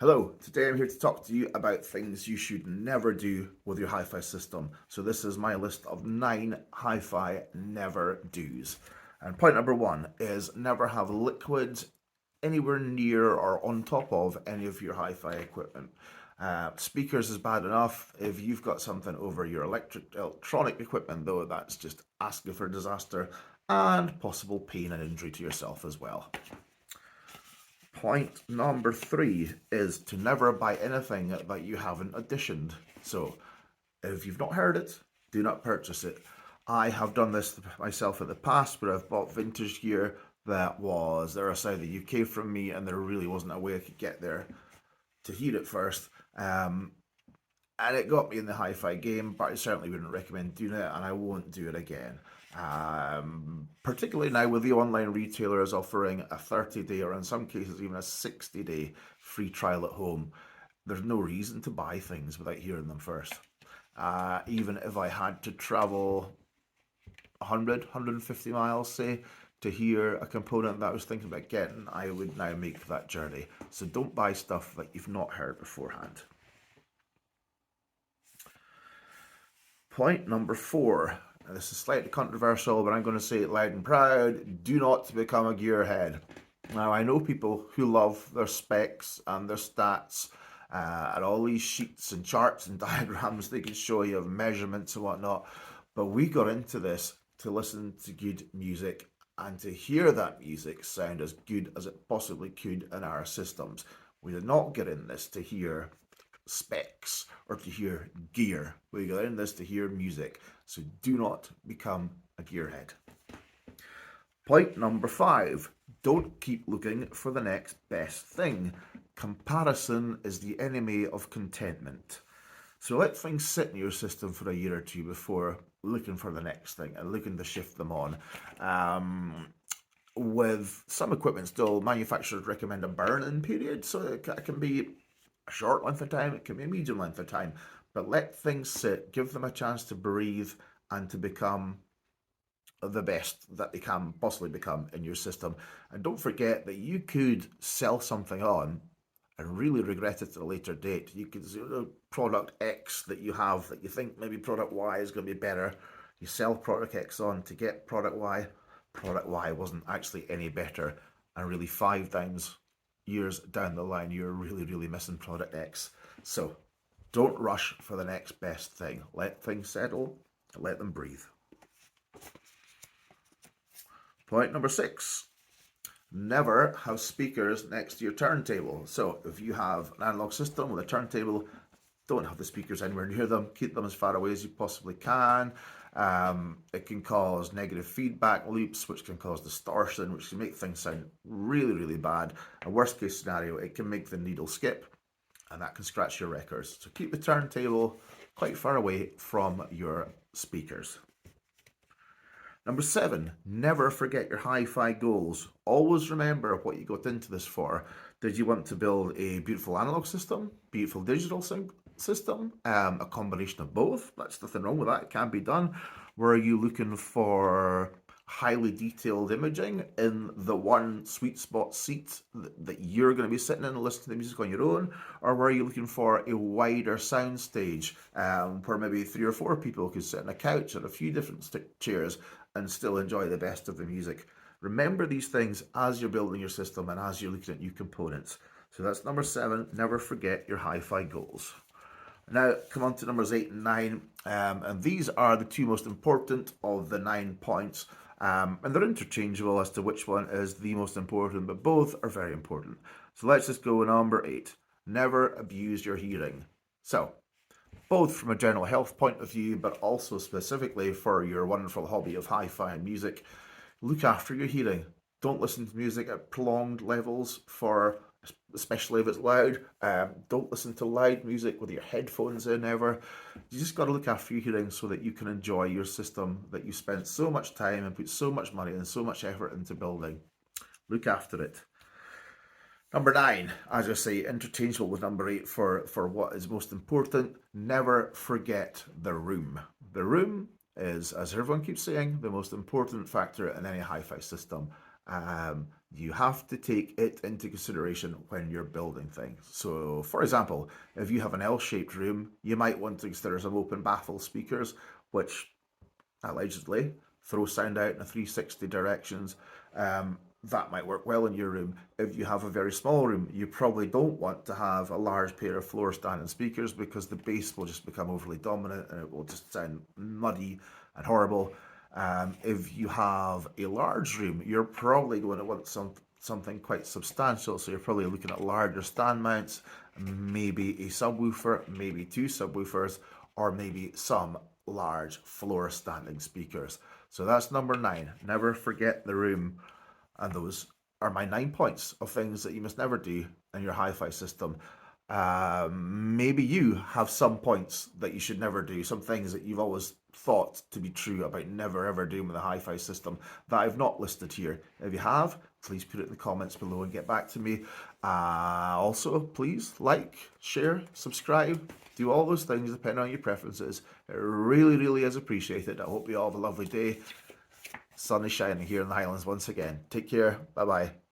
Hello, today I'm here to talk to you about things you should never do with your HiFi system. So this is my list of 9 HiFi never do's. And point number 1 is never have liquids anywhere near or on top of any of your HiFi equipment. Speakers is bad enough. If you've got something over your electronic equipment though, that's just asking for disaster and possible pain and injury to yourself as well. Point number 3 is to never buy anything that you haven't auditioned. So, if you've not heard it, do not purchase it. I have done this myself in the past, where I've bought vintage gear that was there outside the UK from me, and there really wasn't a way I could get there to hear it first. And it got me in the hi-fi game, but I certainly wouldn't recommend doing it, and I won't do it again. Particularly now with the online retailers offering a 30-day or in some cases even a 60-day free trial at home, there's no reason to buy things without hearing them first. Even if I had to travel 100, 150 miles, say, to hear a component that I was thinking about getting, I would now make that journey. So don't buy stuff that you've not heard beforehand. Point number 4. Now, this is slightly controversial, but I'm going to say it loud and proud. Do not become a gearhead. Now, I know people who love their specs and their stats and all these sheets and charts and diagrams they can show you of measurements and whatnot, but we got into this to listen to good music and to hear that music sound as good as it possibly could in our systems. We did not get in this to hear specs or to hear gear. We got in this to hear music. So do not become a gearhead. Point number 5. Don't keep looking for the next best thing. Comparison is the enemy of contentment. So let things sit in your system for a year or two before looking for the next thing and looking to shift them on. With some equipment still, manufacturers recommend a burn-in period, so it can be a short length of time, it can be a medium length of time, but let things sit, give them a chance to breathe and to become the best that they can possibly become in your system. And don't forget that you could sell something on and really regret it at a later date. You could product X that you have that you think maybe product Y is going to be better. You sell product X on to get product Y. Product Y wasn't actually any better, and really 5 times years down the line you're really missing product X. So don't rush for the next best thing. Let things settle and let them breathe. Point number 6. Never have speakers next to your turntable. So if you have an analog system with a turntable, don't have the speakers anywhere near them. Keep them as far away as you possibly can. It can cause negative feedback loops, which can cause distortion, which can make things sound really bad. A worst case scenario, it can make the needle skip, and that can scratch your records. So keep the turntable quite far away from your speakers. Number 7, never forget your hi-fi goals. Always remember what you got into this for. Did you want to build a beautiful analog system, beautiful digital system, a combination of both? That's nothing wrong with that, it can be done. Were you looking for highly detailed imaging in the one sweet spot seat that you're going to be sitting in and listening to the music on your own? Or were you looking for a wider sound stage where maybe 3 or 4 people could sit on a couch or a few different chairs and still enjoy the best of the music? Remember these things as you're building your system and as you're looking at new components. So that's number 7, never forget your hi-fi goals. Now come on to numbers 8 and 9, and these are the 2 most important of the 9 points, and they're interchangeable as to which one is the most important, but both are very important. So let's just go with number 8, never abuse your hearing. So both from a general health point of view, but also specifically for your wonderful hobby of hi-fi and music, look after your hearing. Don't listen to music at prolonged levels, especially if it's loud. Don't listen to loud music with your headphones in ever. You just got to look after your hearing so that you can enjoy your system that you spent so much time and put so much money and so much effort into building. Look after it. Number 9, as I say, interchangeable with number 8 for what is most important. Never forget the room. The room is, as everyone keeps saying, the most important factor in any hi-fi system. You have to take it into consideration when you're building things. So, for example, if you have an L-shaped room, you might want to consider some open baffle speakers, which allegedly throw sound out in a 360 directions. That might work well in your room. If you have a very small room, you probably don't want to have a large pair of floor standing speakers because the bass will just become overly dominant and it will just sound muddy and horrible. If you have a large room, you're probably going to want something quite substantial. So you're probably looking at larger stand mounts, maybe a subwoofer, maybe two subwoofers, or maybe some large floor standing speakers. So that's number 9. Never forget the room. And those are my 9 points of things that you must never do in your hi-fi system. Maybe you have some points that you should never do, some things that you've always thought to be true about never ever doing with a hi-fi system that I've not listed here. If you have, please put it in the comments below and get back to me. Also, please like, share, subscribe, do all those things depending on your preferences. It really, really is appreciated. I hope you all have a lovely day. Sun is shining here in the Highlands once again. Take care. Bye bye.